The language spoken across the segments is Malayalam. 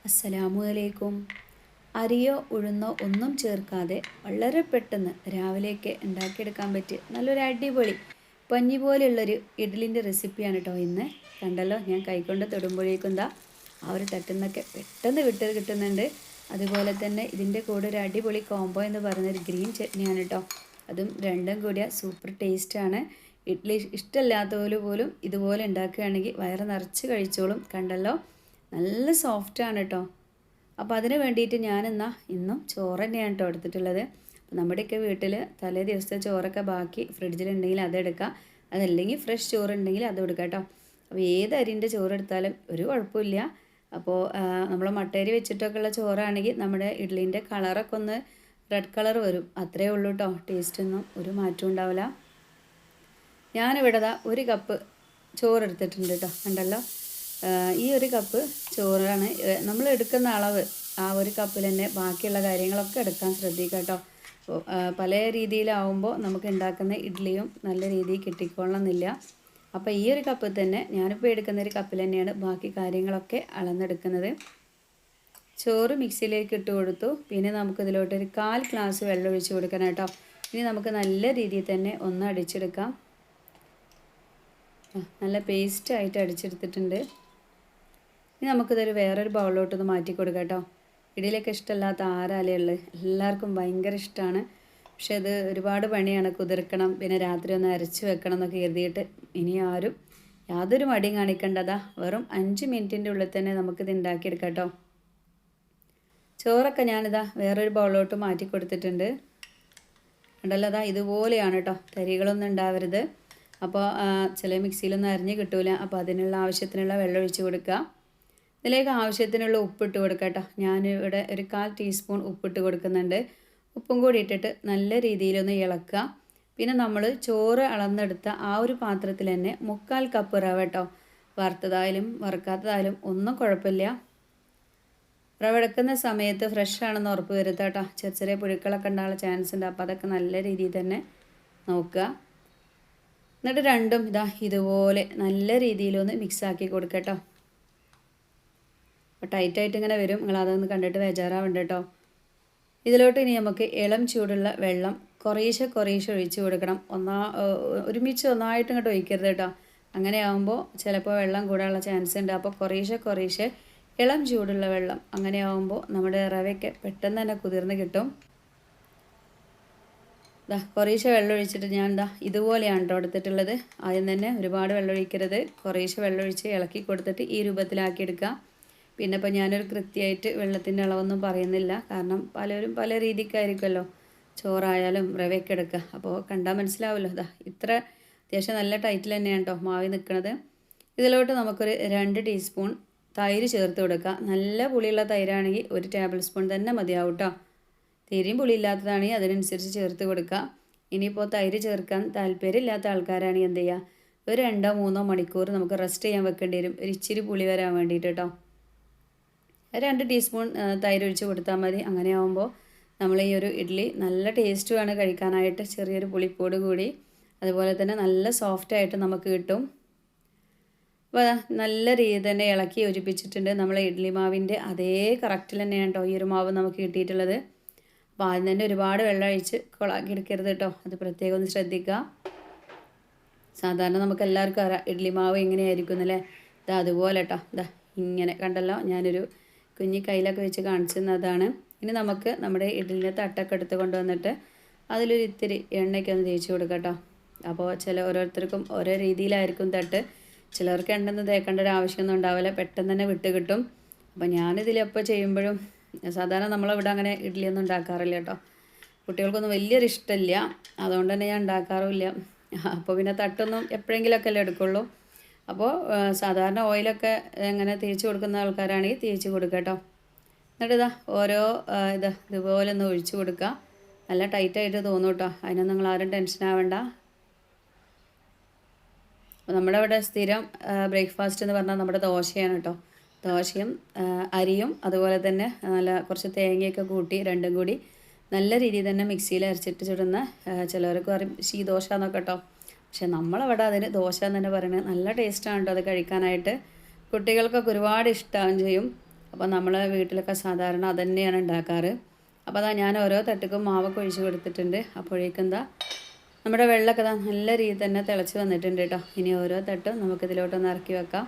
അസ്സലാമു അലൈക്കും. അരിയോ ഉഴുന്നോ ഒന്നും ചേർക്കാതെ വളരെ പെട്ടെന്ന് രാവിലേക്ക് ഉണ്ടാക്കിയെടുക്കാൻ പറ്റിയ നല്ലൊരു അടിപൊളി പഞ്ഞി പോലെയുള്ളൊരു ഇഡ്ഡലിൻ്റെ റെസിപ്പിയാണ് കേട്ടോ ഇന്ന്. കണ്ടല്ലോ, ഞാൻ കൈകൊണ്ട് തൊടുമ്പോഴേക്കും എന്താ ആ ഒരു തട്ടുന്നൊക്കെ പെട്ടെന്ന് വിട്ട് കിട്ടുന്നുണ്ട്. അതുപോലെ തന്നെ ഇതിൻ്റെ കൂടെ ഒരു അടിപൊളി കോംബോ എന്ന് പറയുന്നൊരു ഗ്രീൻ ചട്നിയാണ് കേട്ടോ. അതും രണ്ടും കൂടിയ സൂപ്പർ ടേസ്റ്റാണ്. ഇഡ്ഡലി ഇഷ്ടമില്ലാത്തവർ പോലും ഇതുപോലെ ഉണ്ടാക്കുകയാണെങ്കിൽ വയറ് നിറച്ച് കഴിച്ചോളും. കണ്ടല്ലോ, നല്ല സോഫ്റ്റാണ് കേട്ടോ. അപ്പോൾ അതിന് വേണ്ടിയിട്ട് ഇന്നും ചോറ് തന്നെയാണ് കേട്ടോ എടുത്തിട്ടുള്ളത്. അപ്പോൾ നമ്മുടെയൊക്കെ വീട്ടിൽ തലേ ദിവസത്തെ ചോറൊക്കെ ബാക്കി ഫ്രിഡ്ജിലുണ്ടെങ്കിൽ അതെടുക്കുക, അതല്ലെങ്കിൽ ഫ്രഷ് ചോറ് ഉണ്ടെങ്കിൽ അതും എടുക്കാം കേട്ടോ. അപ്പോൾ ഏത് അരിൻ്റെ ചോറ് എടുത്താലും ഒരു കുഴപ്പമില്ല. അപ്പോൾ നമ്മൾ മട്ടേരി വെച്ചിട്ടൊക്കെ ഉള്ള ചോറാണെങ്കിൽ നമ്മുടെ ഇഡ്ഡലീൻ്റെ കളറൊക്കെ ഒന്ന് റെഡ് കളർ വരും, അത്രയേ ഉള്ളൂ കേട്ടോ. ടേസ്റ്റൊന്നും ഒരു മാറ്റവും ഉണ്ടാവില്ല. ഞാനിവിടെ ഒരു കപ്പ് ചോറ് എടുത്തിട്ടുണ്ട് കേട്ടോ. കണ്ടല്ലോ, ഈ ഒരു കപ്പ് ചോറാണ് നമ്മൾ എടുക്കുന്ന അളവ്. ആ ഒരു കപ്പിൽ തന്നെ ബാക്കിയുള്ള കാര്യങ്ങളൊക്കെ എടുക്കാൻ ശ്രദ്ധിക്കുക കേട്ടോ. പല രീതിയിലാവുമ്പോൾ നമുക്ക് ഉണ്ടാക്കുന്ന ഇഡ്ഡലിയും നല്ല രീതിയിൽ കിട്ടിക്കൊള്ളണമെന്നില്ല. അപ്പോൾ ഈ ഒരു കപ്പിൽ തന്നെ ഞാനിപ്പോൾ എടുക്കുന്ന ഒരു കപ്പിൽ തന്നെയാണ് ബാക്കി കാര്യങ്ങളൊക്കെ അളന്നെടുക്കുന്നത്. ചോറ് മിക്സിയിലേക്ക് ഇട്ട് കൊടുത്തു. പിന്നെ നമുക്കിതിലോട്ട് ഒരു 1/4 ഗ്ലാസ് വെള്ളം ഒഴിച്ച് കൊടുക്കണം കേട്ടോ. ഇനി നമുക്ക് നല്ല രീതിയിൽ തന്നെ ഒന്ന് അടിച്ചെടുക്കാം. നല്ല പേസ്റ്റായിട്ട് അടിച്ചെടുത്തിട്ടുണ്ട്. ഇനി നമുക്കിതൊരു വേറൊരു ബൗളിലോട്ടൊന്ന് മാറ്റി കൊടുക്കാം കേട്ടോ. ഇഡലിയൊക്കെ ഇഷ്ടമില്ലാത്ത ആരാലേ എല്ലാവർക്കും ഭയങ്കര ഇഷ്ടമാണ്. പക്ഷേ അത് ഒരുപാട് പണിയാണ്, കുതിർക്കണം, പിന്നെ രാത്രി ഒന്ന് അരച്ച് വെക്കണം എന്നൊക്കെ കരുതിയിട്ട് ഇനി ആരും യാതൊരു മടിയും കാണിക്കേണ്ടതാ. വെറും 5 മിനിറ്റിൻ്റെ ഉള്ളിൽ തന്നെ നമുക്കിത് ഉണ്ടാക്കിയെടുക്കാം കേട്ടോ. ചോറൊക്കെ ഞാനിതാ വേറൊരു ബൗളിലോട്ട് മാറ്റി കൊടുത്തിട്ടുണ്ട്. കണ്ടല്ലോ, ഇതുപോലെയാണ് കേട്ടോ. തരികളൊന്നും ഉണ്ടാവരുത്. അപ്പോൾ ചില മിക്സിയിലൊന്നും അരിഞ്ഞ് കിട്ടൂല. അപ്പോൾ അതിനുള്ള ആവശ്യത്തിനുള്ള വെള്ളം ഒഴിച്ച് കൊടുക്കുക. ഇതിലേക്ക് ആവശ്യത്തിനുള്ള ഉപ്പിട്ട് കൊടുക്കുക കേട്ടോ. ഞാനിവിടെ ഒരു 1/4 ടീസ്പൂൺ ഉപ്പിട്ട് കൊടുക്കുന്നുണ്ട്. ഉപ്പും കൂടി ഇട്ടിട്ട് നല്ല രീതിയിലൊന്ന് ഇളക്കുക. പിന്നെ നമ്മൾ ചോറ് അളന്നെടുത്ത ആ ഒരു പാത്രത്തിൽ തന്നെ 3/4 കപ്പ് റവ കേട്ടോ. വറുത്തതായാലും വറുക്കാത്തതായാലും ഒന്നും കുഴപ്പമില്ല. റവ എടുക്കുന്ന സമയത്ത് ഫ്രഷ് ആണെന്ന് ഉറപ്പ് വരുത്തുക കേട്ടോ. ചെറിയ ചെറിയ പുഴുക്കളൊക്കെ ഉണ്ടാകാനുള്ള ചാൻസ് ഉണ്ട്. അപ്പോൾ അതൊക്കെ നല്ല രീതിയിൽ തന്നെ നോക്കുക. എന്നിട്ട് രണ്ടും ഇതുപോലെ നല്ല രീതിയിലൊന്ന് മിക്സാക്കി കൊടുക്കുക കേട്ടോ. അപ്പോൾ ടൈറ്റായിട്ട് ഇങ്ങനെ വരും, നിങ്ങൾ അതൊന്ന് കണ്ടിട്ട് ബേജാറാവണ്ട കേട്ടോ. ഇതിലോട്ട് ഇനി നമുക്ക് ഇളം ചൂടുള്ള വെള്ളം കുറേശ്ശെ ഒഴിച്ച് കൊടുക്കണം. ഒരുമിച്ച് ഒന്നായിട്ട് ഇങ്ങോട്ട് ഒഴിക്കരുത് കേട്ടോ. അങ്ങനെ ആകുമ്പോൾ ചിലപ്പോൾ വെള്ളം കൂടാനുള്ള ചാൻസ് ഉണ്ട്. അപ്പോൾ കുറേശ്ശെ ഇളം ചൂടുള്ള വെള്ളം, അങ്ങനെ ആകുമ്പോൾ നമ്മുടെ റവയ്ക്ക് പെട്ടെന്ന് തന്നെ കുതിർന്ന് കിട്ടും. കുറേശ്ശെ വെള്ളം ഒഴിച്ചിട്ട് ഞാൻ ഇതുപോലെയാണ് കേട്ടോ എടുത്തിട്ടുള്ളത്. ആദ്യം തന്നെ ഒരുപാട് വെള്ളം ഒഴിക്കരുത്. കുറേശ്ശെ വെള്ളം ഒഴിച്ച് ഇളക്കി കൊടുത്തിട്ട് ഈ രൂപത്തിലാക്കിയെടുക്കുക. പിന്നെ ഇപ്പോൾ ഞാനൊരു കൃത്യമായിട്ട് വെള്ളത്തിൻ്റെ അളവൊന്നും പറയുന്നില്ല, കാരണം പലരും പല രീതിക്കായിരിക്കുമല്ലോ ചോറായാലും റവയൊക്കെ എടുക്കുക. അപ്പോൾ കണ്ടാൽ മനസ്സിലാവുമല്ലോ. ഇത്ര അത്യാവശ്യം നല്ല ടൈറ്റിൽ തന്നെയാണ് കേട്ടോ മാവി നിൽക്കുന്നത്. ഇതിലോട്ട് നമുക്കൊരു 2 ടീസ്പൂൺ തൈര് ചേർത്ത് കൊടുക്കുക. നല്ല പുളിയുള്ള തൈരാണെങ്കിൽ 1 ടേബിൾ സ്പൂൺ തന്നെ മതിയാവും കേട്ടോ. തീരെയും പുളിയില്ലാത്തതാണെങ്കിൽ അതിനനുസരിച്ച് ചേർത്ത് കൊടുക്കുക. ഇനിയിപ്പോൾ തൈര് ചേർക്കാൻ താല്പര്യമില്ലാത്ത ആൾക്കാരാണെങ്കിൽ എന്ത് ചെയ്യുക, ഒരു 2-3 മണിക്കൂർ നമുക്ക് റെസ്റ്റ് ചെയ്യാൻ വെക്കേണ്ടി വരും, ഒരു ഇച്ചിരി പുളി വരാൻ വേണ്ടിയിട്ട് കേട്ടോ. 2 ടീസ്പൂൺ തൈര് ഒഴിച്ച് കൊടുത്താൽ മതി. അങ്ങനെ ആകുമ്പോൾ നമ്മൾ ഈ ഒരു ഇഡ്ഡലി നല്ല ടേസ്റ്റുമാണ് കഴിക്കാനായിട്ട്. ചെറിയൊരു പുളിപ്പോട് കൂടി, അതുപോലെ തന്നെ നല്ല സോഫ്റ്റായിട്ട് നമുക്ക് കിട്ടും. അപ്പോൾ നല്ല രീതിയിൽ തന്നെ ഇളക്കി യോജിപ്പിച്ചിട്ടുണ്ട്. നമ്മളെ ഇഡ്ഡലി മാവിൻ്റെ അതേ കറക്റ്റിൽ തന്നെയാണ് കേട്ടോ ഈ ഒരു മാവ് നമുക്ക് കിട്ടിയിട്ടുള്ളത്. അപ്പോൾ ആദ്യം തന്നെ ഒരുപാട് വെള്ളം ഒഴിച്ച് കൊളാക്കി എടുക്കരുത് കേട്ടോ. അത് പ്രത്യേകം ഒന്ന് ശ്രദ്ധിക്കുക. സാധാരണ നമുക്ക് എല്ലാവർക്കും അറിയാം ഇഡ്ഡലി മാവ് എങ്ങനെയായിരിക്കും എന്നല്ലേ. അതുപോലെ കേട്ടോ. ഇങ്ങനെ കണ്ടല്ലോ, ഞാനൊരു കുഞ്ഞി കയ്യിലൊക്കെ വെച്ച് കാണിച്ചിരുന്നതാണ്. ഇനി നമുക്ക് നമ്മുടെ ഇഡ്ഡലിൻ്റെ തട്ടൊക്കെ എടുത്ത് കൊണ്ടുവന്നിട്ട് അതിലൊരു ഇത്തിരി എണ്ണയൊക്കെ ഒന്ന് തേച്ച് കൊടുക്കാം കേട്ടോ. അപ്പോൾ ഓരോരുത്തർക്കും ഓരോ രീതിയിലായിരിക്കും തട്ട്. ചിലർക്ക് എണ്ണൊന്നും തേക്കേണ്ട ഒരു ആവശ്യമൊന്നും ഉണ്ടാവില്ല, പെട്ടെന്ന് തന്നെ വിട്ട് കിട്ടും. അപ്പോൾ ഞാനിതിലെപ്പോൾ ചെയ്യുമ്പോഴും സാധാരണ നമ്മളിവിടെ അങ്ങനെ ഇഡ്ഡലിയൊന്നും ഉണ്ടാക്കാറില്ല കേട്ടോ. കുട്ടികൾക്കൊന്നും വലിയൊരു ഇഷ്ടമില്ല, അതുകൊണ്ട് തന്നെ ഞാൻ ഉണ്ടാക്കാറുമില്ല. അപ്പോൾ പിന്നെ തട്ടൊന്നും എപ്പോഴെങ്കിലുമൊക്കെ അല്ലേ എടുക്കുള്ളൂ. അപ്പോൾ സാധാരണ ഓയിലൊക്കെ ഇങ്ങനെ തേച്ച് കൊടുക്കുന്ന ആൾക്കാരാണെങ്കിൽ തേച്ച് കൊടുക്കുക കേട്ടോ. എന്നിട്ട് ഓരോ ഇതുപോലെ ഒന്ന് ഒഴിച്ച് കൊടുക്കുക. നല്ല ടൈറ്റായിട്ട് തോന്നും കേട്ടോ. അതിനൊന്നും നിങ്ങൾ ആരും ടെൻഷൻ ആവേണ്ട. നമ്മുടെ ഇവിടെ സ്ഥിരം ബ്രേക്ക്ഫാസ്റ്റ് എന്ന് പറഞ്ഞാൽ നമ്മുടെ ദോശയാണ് കേട്ടോ. ദോശയും അരിയും അതുപോലെ തന്നെ നല്ല കുറച്ച് തേങ്ങയൊക്കെ കൂട്ടി രണ്ടും കൂടി നല്ല രീതിയിൽ തന്നെ മിക്സിയിൽ അരച്ചിട്ട് ചുടുന്ന ചിലവർക്ക് പറയും ദോശ എന്നൊക്കെ കേട്ടോ. പക്ഷെ നമ്മളവിടെ അതിന് ദോശ എന്ന് തന്നെ പറയുന്നത്. നല്ല ടേസ്റ്റാണ് കേട്ടോ അത് കഴിക്കാനായിട്ട്. കുട്ടികൾക്കൊക്കെ ഒരുപാട് ഇഷ്ടമാവുകയും ചെയ്യും. അപ്പോൾ നമ്മൾ വീട്ടിലൊക്കെ സാധാരണ അതുതന്നെയാണ് ഉണ്ടാക്കാറ്. അപ്പോൾ അതാ ഞാൻ ഓരോ തട്ടുക്കും മാവൊക്കെ ഒഴിച്ച് കൊടുത്തിട്ടുണ്ട്. അപ്പോഴേക്കും എന്താ നമ്മുടെ വെള്ളമൊക്കെ നല്ല രീതിയിൽ തന്നെ തിളച്ച് വന്നിട്ടുണ്ട് കേട്ടോ. ഇനി ഓരോ തട്ടും നമുക്കിതിലോട്ടൊന്ന് ഇറക്കി വെക്കാം.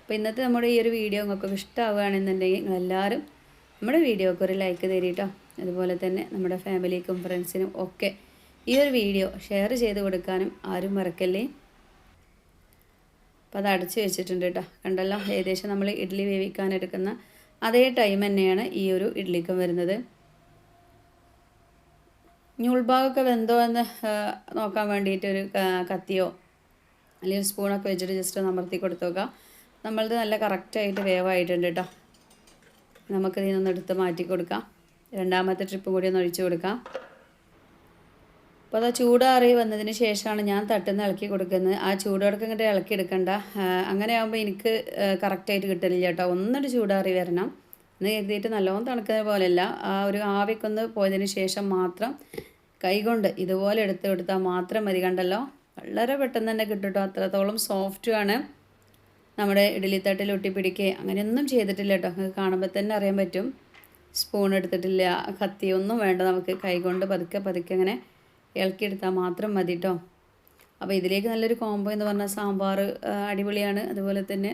അപ്പോൾ ഇന്നത്തെ നമ്മുടെ ഈ ഒരു വീഡിയോ നിങ്ങൾക്കൊക്കെ ഇഷ്ടമാവുകയാണെന്നുണ്ടെങ്കിൽ നിങ്ങളെല്ലാവരും നമ്മുടെ വീഡിയോക്ക് ഒരു ലൈക്ക് തരി കേട്ടോ. അതുപോലെ തന്നെ നമ്മുടെ ഫാമിലിക്കും ഫ്രണ്ട്സിനും ഒക്കെ ഈ ഒരു വീഡിയോ ഷെയർ ചെയ്ത് കൊടുക്കാനും ആരും മറക്കല്ലേ. അപ്പോൾ അത് അടച്ച് വെച്ചിട്ടുണ്ട് കേട്ടോ. കണ്ടല്ലോ, ഏകദേശം നമ്മൾ ഇഡ്ഡലി വേവിക്കാനെടുക്കുന്ന അതേ ടൈം തന്നെയാണ് ഈ ഒരു ഇഡ്ഡലിക്കും വരുന്നത്. ഉൾഭാഗമൊക്കെ വെന്തോ എന്ന് നോക്കാൻ വേണ്ടിയിട്ട് ഒരു കത്തിയോ അല്ലെങ്കിൽ സ്പൂണൊക്കെ വെച്ചിട്ട് ജസ്റ്റ് ഒന്ന് അമർത്തി കൊടുത്ത് നോക്കാം. നമ്മളത് നല്ല കറക്റ്റായിട്ട് വേവായിട്ടുണ്ട് കേട്ടോ. നമുക്കിതിൽ നിന്ന് എടുത്ത് മാറ്റി കൊടുക്കാം. രണ്ടാമത്തെ ട്രിപ്പ് കൂടി ഒന്ന് ഒഴിച്ച് കൊടുക്കാം. അപ്പോൾ അത് ചൂടാറി വന്നതിന് ശേഷമാണ് ഞാൻ തട്ടുന്ന ഇളക്കി കൊടുക്കുന്നത്. ആ ചൂടോടൊക്കെ ഇങ്ങോട്ട് ഇളക്കി എടുക്കണ്ട. അങ്ങനെ ആകുമ്പോൾ എനിക്ക് കറക്റ്റായിട്ട് കിട്ടലില്ല കേട്ടോ. ഒന്നിട്ട് ചൂടാറി വരണം എന്ന് കരുതിയിട്ട് നല്ലോണം തണുക്കുന്ന പോലെയല്ല. ആ ഒരു ആവിക്കൊന്ന് പോയതിന് ശേഷം മാത്രം കൈകൊണ്ട് ഇതുപോലെ എടുത്ത് കൊടുത്താൽ മാത്രം മതി. കണ്ടല്ലോ, വളരെ പെട്ടെന്ന് തന്നെ കിട്ടും കേട്ടോ. അത്രത്തോളം സോഫ്റ്റുമാണ്. നമ്മുടെ ഇഡ്ഡലി തട്ടിൽ ഒട്ടിപ്പിടിക്കുക അങ്ങനെയൊന്നും ചെയ്തിട്ടില്ല കേട്ടോ. നമുക്ക് കാണുമ്പോൾ തന്നെ അറിയാൻ പറ്റും. സ്പൂൺ എടുത്തിട്ടില്ല, കത്തിയൊന്നും വേണ്ട. നമുക്ക് കൈകൊണ്ട് പതുക്കെ പതുക്കെ അങ്ങനെ ഇളക്കിയെടുത്താൽ മാത്രം മതി കേട്ടോ. അപ്പോൾ ഇതിലേക്ക് നല്ലൊരു കോംബോ എന്ന് പറഞ്ഞാൽ സാമ്പാർ അടിപൊളിയാണ്. അതുപോലെ തന്നെ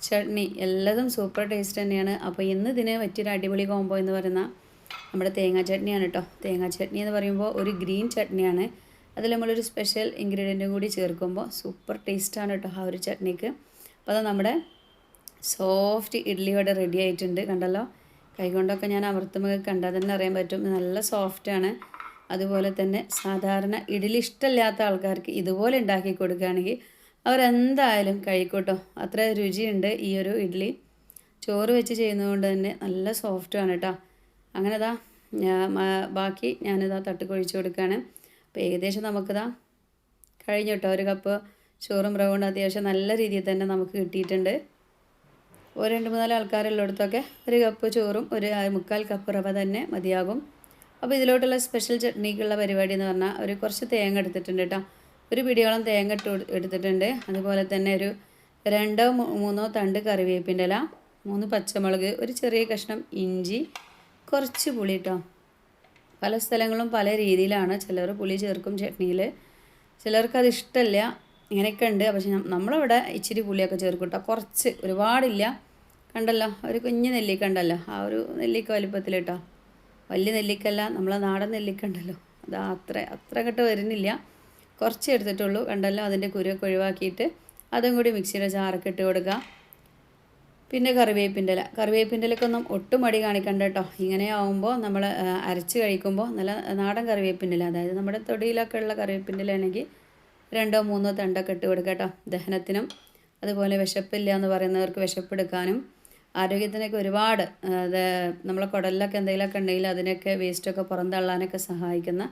ചട്നി എല്ലാതും സൂപ്പർ ടേസ്റ്റ് തന്നെയാണ്. അപ്പോൾ ഇന്ന് ഇതിന് പറ്റിയൊരു അടിപൊളി കോംബോ എന്ന് പറയുന്ന നമ്മുടെ തേങ്ങാ ചട്നിയാണ് കേട്ടോ. തേങ്ങാ ചട്നി എന്ന് പറയുമ്പോൾ ഒരു ഗ്രീൻ ചട്നിയാണ്. അതിൽ നമ്മളൊരു സ്പെഷ്യൽ ഇൻഗ്രീഡിയൻറ്റും കൂടി ചേർക്കുമ്പോൾ സൂപ്പർ ടേസ്റ്റാണ് കേട്ടോ ആ ഒരു ചട്നിക്ക്. അപ്പോൾ അത് നമ്മുടെ സോഫ്റ്റ് ഇഡ്ഡലി ഇവിടെ റെഡി ആയിട്ടുണ്ട്. കണ്ടല്ലോ, കൈകൊണ്ടൊക്കെ ഞാൻ അമർത്തുമ്പോൾ കണ്ടാൽ തന്നെ അറിയാൻ പറ്റും നല്ല സോഫ്റ്റാണ്. അതുപോലെ തന്നെ സാധാരണ ഇഡ്ഡലി ഇഷ്ടമില്ലാത്ത ആൾക്കാർക്ക് ഇതുപോലെ ഉണ്ടാക്കി കൊടുക്കുകയാണെങ്കിൽ അവരെന്തായാലും കഴിക്കൂട്ടോ. അത്ര രുചിയുണ്ട് ഈ ഒരു ഇഡ്ഡലി. ചോറ് വെച്ച് ചെയ്യുന്നതുകൊണ്ട് തന്നെ നല്ല സോഫ്റ്റാണ് കേട്ടോ. അങ്ങനെ ഇതാ ബാക്കി ഞാനിതാ തട്ടിക്കൊഴിച്ച് കൊടുക്കുകയാണ്. അപ്പോൾ ഏകദേശം നമുക്കിതാ കഴിഞ്ഞു കേട്ടോ. ഒരു കപ്പ് ചോറും റൗണ്ട് അത്യാവശ്യം നല്ല രീതിയിൽ തന്നെ നമുക്ക് കിട്ടിയിട്ടുണ്ട്. ഒരു 2-3 ആൾക്കാരുള്ളിടത്തൊക്കെ ഒരു കപ്പ് ചോറും ഒരു 3/4 കപ്പ് റവ തന്നെ മതിയാകും. അപ്പോൾ ഇതിലോട്ടുള്ള സ്പെഷ്യൽ ചട്നിക്കുള്ള പരിപാടി എന്ന് പറഞ്ഞാൽ ഒരു കുറച്ച് തേങ്ങ എടുത്തിട്ടുണ്ട് കേട്ടോ. ഒരു പിടിയോളം തേങ്ങ എടുത്തിട്ടുണ്ട്. അതുപോലെ തന്നെ ഒരു 2-3 തണ്ട് കറിവേപ്പിൻ്റെ ഇല, 3 പച്ചമുളക്, ഒരു ചെറിയ കഷ്ണം ഇഞ്ചി, കുറച്ച് പുളി കേട്ടോ. പല സ്ഥലങ്ങളും പല രീതിയിലാണ്. ചിലർ പുളി ചേർക്കും ചട്നിയിൽ, ചിലർക്കത് ഇഷ്ടമല്ല. ഇങ്ങനെയൊക്കെ ഉണ്ട്. പക്ഷെ നമ്മളിവിടെ ഇച്ചിരി പുളിയൊക്കെ ചേർക്കും കേട്ടോ. കുറച്ച്, ഒരുപാടില്ല. കണ്ടല്ലോ, ഒരു കുഞ്ഞ് നെല്ലിക്ക ഉണ്ടല്ലോ, ആ ഒരു നെല്ലിക്ക വലിപ്പത്തിൽ കേട്ടോ. വലിയ നെല്ലിക്കല്ല, നമ്മളെ നാടൻ നെല്ലിക്ക ഉണ്ടല്ലോ, അത് അത്ര കെട്ട് വരുന്നില്ല. കുറച്ച് എടുത്തിട്ടുള്ളൂ. കണ്ടല്ലോ, അതിൻ്റെ കുരുവൊക്കെ ഒഴിവാക്കിയിട്ട് അതും കൂടി മിക്സിയുടെ ജാറൊക്കെ ഇട്ട് കൊടുക്കുക. പിന്നെ കറിവേപ്പിൻ്റെ ഇലക്കൊന്നും ഒട്ടും മടി കാണിക്കണ്ട കേട്ടോ. ഇങ്ങനെ ആവുമ്പോൾ നമ്മൾ അരച്ച് കഴിക്കുമ്പോൾ നല്ല നാടൻ കറിവേപ്പിൻ്റെ ഇല, അതായത് നമ്മുടെ തൊടിയിലൊക്കെ ഉള്ള കറിവേപ്പിൻ്റെ ഇല ആണെങ്കിൽ 2-3 തണ്ടൊക്കെ ഇട്ട് കൊടുക്കുക കേട്ടോ. ദഹനത്തിനും അതുപോലെ വിശപ്പില്ല എന്ന് പറയുന്നവർക്ക് വിശപ്പെടുക്കാനും ആരോഗ്യത്തിനൊക്കെ ഒരുപാട് നമ്മളെ കുടലിലൊക്കെ എന്തെങ്കിലുമൊക്കെ ഉണ്ടെങ്കിൽ അതിനൊക്കെ വേസ്റ്റൊക്കെ പുറന്തള്ളാനൊക്കെ സഹായിക്കുന്ന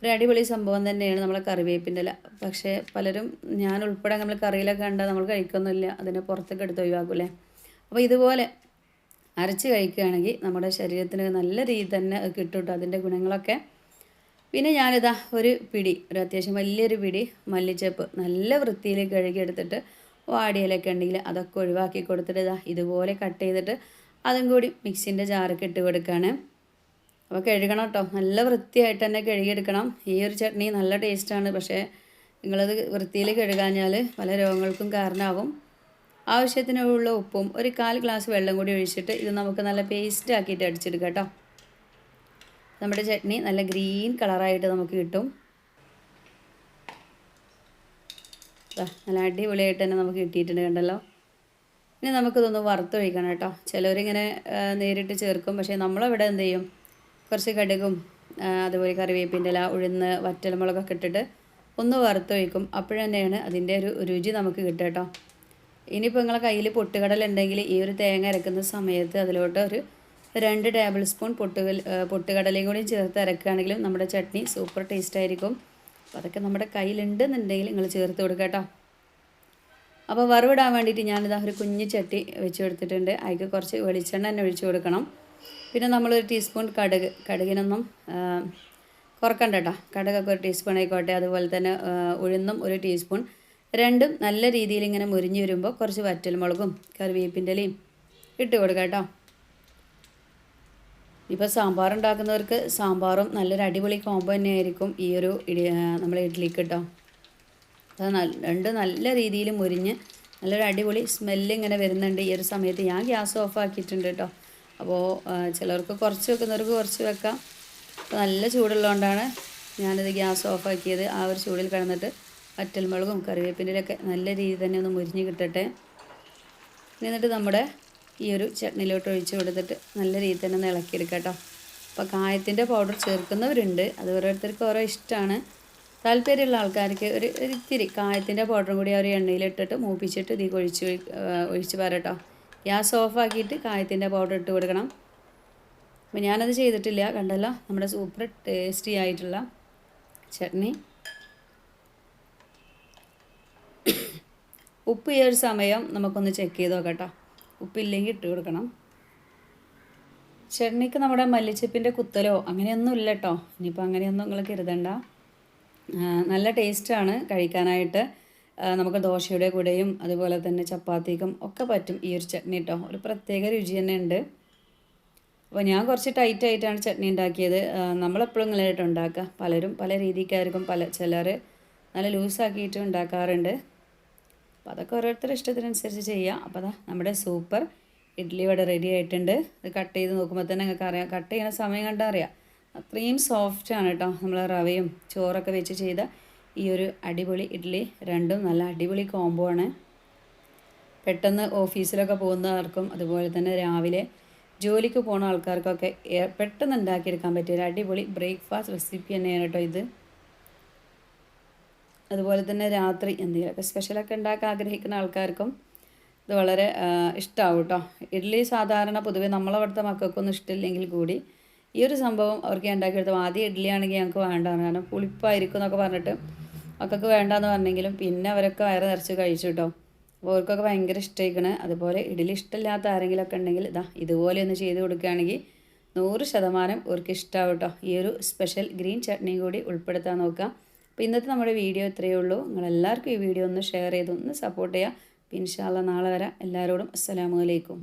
ഒരു അടിപൊളി സംഭവം തന്നെയാണ് നമ്മളെ കറിവേപ്പിൻ്റെ ഇല. പക്ഷേ പലരും, ഞാൻ ഉൾപ്പെടെ നമ്മൾ കറിയിലൊക്കെ കണ്ടാൽ നമ്മൾ കഴിക്കൊന്നുമില്ല, അതിനെ പുറത്തൊക്കെ എടുത്ത് ഒഴിവാക്കൂലേ. അപ്പോൾ ഇതുപോലെ അരച്ച് കഴിക്കുകയാണെങ്കിൽ നമ്മുടെ ശരീരത്തിന് നല്ല രീതിയിൽ തന്നെ കിട്ടും കേട്ടോ അതിൻ്റെ ഗുണങ്ങളൊക്കെ. പിന്നെ ഞാനിതാ ഒരു അത്യാവശ്യം വലിയൊരു പിടി മല്ലിച്ചപ്പ് നല്ല വൃത്തിയിൽ കഴുകിയെടുത്തിട്ട് വാടിയിലൊക്കെ ഉണ്ടെങ്കിൽ അതൊക്കെ ഒഴിവാക്കി കൊടുത്തിട്ട് ഇതുപോലെ കട്ട് ചെയ്തിട്ട് അതും കൂടി മിക്സിൻ്റെ ജാറൊക്കെ ഇട്ട് കൊടുക്കുകയാണ്. അപ്പോൾ കഴുകണം കേട്ടോ, നല്ല വൃത്തിയായിട്ട് തന്നെ കഴുകിയെടുക്കണം. ഈ ഒരു ചട്നി നല്ല ടേസ്റ്റാണ്. പക്ഷേ നിങ്ങളത് വൃത്തിയിൽ കഴുകാഞ്ഞാൽ പല രോഗങ്ങൾക്കും കാരണമാകും. ആവശ്യത്തിനുള്ള ഉപ്പും ഒരു 1/4 ഗ്ലാസ് വെള്ളം കൂടി ഒഴിച്ചിട്ട് ഇത് നമുക്ക് നല്ല പേസ്റ്റ് ആക്കിയിട്ട് അടിച്ചെടുക്കാം കേട്ടോ. നമ്മുടെ ചട്നി നല്ല ഗ്രീൻ കളറായിട്ട് നമുക്ക് കിട്ടും. നല്ല അടിപൊളിയായിട്ട് തന്നെ നമുക്ക് കിട്ടിയിട്ടുണ്ട്. കണ്ടല്ലോ, ഇനി നമുക്കിതൊന്ന് വറുത്തൊഴിക്കണം കേട്ടോ. ചിലവരിങ്ങനെ നേരിട്ട് ചേർക്കും. പക്ഷേ നമ്മളവിടെ എന്ത് ചെയ്യും, കുറച്ച് കടുകും അതുപോലെ കറിവേപ്പിൻ്റെ ഇല, ഉഴുന്ന്, വറ്റൽമുളകൊക്കെ ഇട്ടിട്ട് ഒന്ന് വറുത്തൊഴിക്കും. അപ്പോഴന്നെയാണ് അതിൻ്റെ ഒരു രുചി നമുക്ക് കിട്ടുക കേട്ടോ. ഇനിയിപ്പോൾ നിങ്ങളെ കയ്യിൽ പൊട്ടുകടല ഉണ്ടെങ്കിൽ ഈ ഒരു തേങ്ങ അരക്കുന്ന സമയത്ത് അതിലോട്ട് ഒരു 2 ടേബിൾ സ്പൂൺ പൊട്ടുകടലയും കൂടി ചേർത്ത് അരക്കുകയാണെങ്കിലും നമ്മുടെ ചട്നി സൂപ്പർ ടേസ്റ്റ് ആയിരിക്കും. അപ്പോൾ അതൊക്കെ നമ്മുടെ കയ്യിലുണ്ടെന്നുണ്ടെങ്കിൽ നിങ്ങൾ ചേർത്ത് കൊടുക്കുക കേട്ടോ. അപ്പോൾ വറവിടാൻ വേണ്ടിയിട്ട് ഞാനിതാ ഒരു കുഞ്ഞ് ചട്ടി വെച്ച് കൊടുത്തിട്ടുണ്ട്. അതിൽ കുറച്ച് വെളിച്ചെണ്ണ തന്നെ ഒഴിച്ച് കൊടുക്കണം. പിന്നെ നമ്മളൊരു ടീസ്പൂൺ കടുകിനൊന്നും കുറക്കണ്ട കേട്ടോ. കടുകൊക്കെ ഒരു ടീസ്പൂൺ ആയിക്കോട്ടെ. അതുപോലെ തന്നെ ഉഴുന്നും ഒരു ടീസ്പൂൺ. രണ്ടും നല്ല രീതിയിൽ ഇങ്ങനെ മുരിഞ്ഞ് വരുമ്പോൾ കുറച്ച് വറ്റൽമുളകും കറിവേപ്പിൻ്റെ ഇലയും ഇട്ട് കൊടുക്കുക കേട്ടോ. ഇപ്പോൾ സാമ്പാർ ഉണ്ടാക്കുന്നവർക്ക് സാമ്പാറും നല്ലൊരു അടിപൊളി കോംബോ തന്നെയായിരിക്കും ഈ ഒരു നമ്മുടെ ഇഡ്ഡലിക്ക് കേട്ടോ. അത് രണ്ട് നല്ല രീതിയിൽ മുരിഞ്ഞ് നല്ലൊരു അടിപൊളി സ്മെല്ല് ഇങ്ങനെ വരുന്നുണ്ട്. ഈ ഒരു സമയത്ത് ഞാൻ ഗ്യാസ് ഓഫ് ആക്കിയിട്ടുണ്ട് കേട്ടോ. അപ്പോൾ ചിലർക്ക് കുറച്ച് വെക്കുന്നവർക്ക് കുറച്ച് വെക്കാം. അപ്പോൾ നല്ല ചൂടുള്ളതുകൊണ്ടാണ് ഞാനിത് ഗ്യാസ് ഓഫ് ആക്കിയത്. ആ ഒരു ചൂടിൽ കിടന്നിട്ട് വറ്റൽമുളകും കറിവേപ്പിൻ്റെലൊക്കെ നല്ല രീതിയിൽ തന്നെ ഒന്ന് മുരിഞ്ഞ് കിട്ടട്ടെ. എന്നിട്ട് നമ്മുടെ ഈ ഒരു ചട്നിയിലോട്ട് ഒഴിച്ച് കൊടുത്തിട്ട് നല്ല രീതിയിൽ തന്നെ ഒന്ന് ഇളക്കിയെടുക്കാം കേട്ടോ. അപ്പോൾ കായത്തിൻ്റെ പൗഡർ ചേർക്കുന്നവരുണ്ട്, അത് ഓരോരുത്തർക്ക് ഓരോ ഇഷ്ടമാണ്. താല്പര്യമുള്ള ആൾക്കാർക്ക് ഒരു ഇത്തിരി കായത്തിൻ്റെ പൗഡറും കൂടി ആ ഒരു എണ്ണയിലിട്ടിട്ട് മൂപ്പിച്ചിട്ട് ഇതിൽ ഒഴിച്ച് പറട്ടോ. ഗ്യാസ് ഓഫാക്കിയിട്ട് കായത്തിൻ്റെ പൗഡർ ഇട്ട് കൊടുക്കണം. അപ്പോൾ ഞാനത് ചെയ്തിട്ടില്ല, കണ്ടല്ലോ നമ്മുടെ സൂപ്പർ ടേസ്റ്റി ആയിട്ടുള്ള ചട്നി. ഉപ്പ് ഈ ഒരു സമയം നമുക്കൊന്ന് ചെക്ക് ചെയ്ത് നോക്കാം കേട്ടോ. ഉപ്പില്ലെങ്കിൽ ഇട്ട് കൊടുക്കണം. ചട്നിക്ക് നമ്മുടെ മല്ലിച്ചപ്പിൻ്റെ കുത്തലോ അങ്ങനെയൊന്നും ഇല്ല കേട്ടോ. ഇനിയിപ്പോൾ അങ്ങനെയൊന്നും നിങ്ങൾ കരുതണ്ട. നല്ല ടേസ്റ്റാണ് കഴിക്കാനായിട്ട്. നമുക്ക് ദോശയുടെ കൂടെയും അതുപോലെ തന്നെ ചപ്പാത്തിക്കും ഒക്കെ പറ്റും ഈ ഒരു ചട്നി കേട്ടോ. ഒരു പ്രത്യേക രുചി തന്നെ ഉണ്ട്. അപ്പോൾ ഞാൻ കുറച്ച് ടൈറ്റായിട്ടാണ് ചട്നി ഉണ്ടാക്കിയത്. നമ്മളെപ്പോഴും ഇങ്ങനെയായിട്ട് ഉണ്ടാക്കുക. പലരും പല രീതിക്കായിരിക്കും, ചിലർ നല്ല ലൂസാക്കിയിട്ട് ഉണ്ടാക്കാറുണ്ട്. അപ്പോൾ അതൊക്കെ ഓരോരുത്തരുടെ ഇഷ്ടത്തിനനുസരിച്ച് ചെയ്യുക. അപ്പോൾ അതാ നമ്മുടെ സൂപ്പർ ഇഡ്ഡലി ഇവിടെ റെഡി ആയിട്ടുണ്ട്. ഇത് കട്ട് ചെയ്ത് നോക്കുമ്പോൾ തന്നെ നിങ്ങൾക്ക് അറിയാം, കട്ട് ചെയ്യുന്ന സമയം കണ്ടാൽ അറിയാം അത്രയും സോഫ്റ്റാണ് കേട്ടോ. നമ്മൾ റവയും ചോറൊക്കെ വെച്ച് ചെയ്ത ഈ ഒരു അടിപൊളി ഇഡ്ഡലി രണ്ടും നല്ല അടിപൊളി കോംബോ ആണ്. പെട്ടെന്ന് ഓഫീസിലൊക്കെ പോകുന്നവർക്കും അതുപോലെ തന്നെ രാവിലെ ജോലിക്ക് പോകുന്ന ആൾക്കാർക്കൊക്കെ പെട്ടെന്ന് ഉണ്ടാക്കിയെടുക്കാൻ പറ്റിയ ഒരു അടിപൊളി ബ്രേക്ക്ഫാസ്റ്റ് റെസിപ്പി തന്നെയാണ് കേട്ടോ ഇത്. അതുപോലെ തന്നെ രാത്രി എന്തെങ്കിലുമൊക്കെ സ്പെഷ്യലൊക്കെ ഉണ്ടാക്കാൻ ആഗ്രഹിക്കുന്ന ആൾക്കാർക്കും ഇത് വളരെ ഇഷ്ടമാവും കേട്ടോ. ഇഡ്ഡലി സാധാരണ പൊതുവേ നമ്മളവിടുത്തെ മക്കൾക്കൊന്നും ഇഷ്ടമില്ലെങ്കിൽ കൂടി ഈ ഒരു സംഭവം അവർക്ക് ഉണ്ടാക്കിയെടുത്തു. ആദ്യം ഇഡ്ഡലി ആണെങ്കിൽ ഞങ്ങൾക്ക് വേണ്ടാണ്, കാരണം പുളിപ്പായിരിക്കും എന്നൊക്കെ പറഞ്ഞിട്ട് മക്കൾക്ക് വേണ്ടാന്ന് പറഞ്ഞെങ്കിലും പിന്നെ അവരൊക്കെ വയറ് നിറച്ച് കഴിച്ചു കേട്ടോ. അപ്പോൾ അവർക്കൊക്കെ ഭയങ്കര ഇഷ്ടമായിക്കണ്. അതുപോലെ ഇഡ്ഡലി ഇഷ്ടമില്ലാത്ത ആരെങ്കിലുമൊക്കെ ഉണ്ടെങ്കിൽ ഇതുപോലെ ഒന്ന് ചെയ്ത് കൊടുക്കുകയാണെങ്കിൽ 100% അവർക്ക് ഇഷ്ടമാവും കേട്ടോ. ഈ ഒരു സ്പെഷ്യൽ ഗ്രീൻ ചട്നിയും കൂടി ഉൾപ്പെടുത്താൻ നോക്കുക. അപ്പോൾ ഇന്നത്തെ നമ്മുടെ വീഡിയോ ഇത്രയേ ഉള്ളൂ. നിങ്ങളെല്ലാവർക്കും ഈ വീഡിയോ ഒന്ന് ഷെയർ ചെയ്ത് ഒന്ന് സപ്പോർട്ട് ചെയ്യുക. ഇൻഷാ അല്ലാഹ് നാളെ വരാം. എല്ലാവരോടും അസ്സലാമു അലൈക്കും.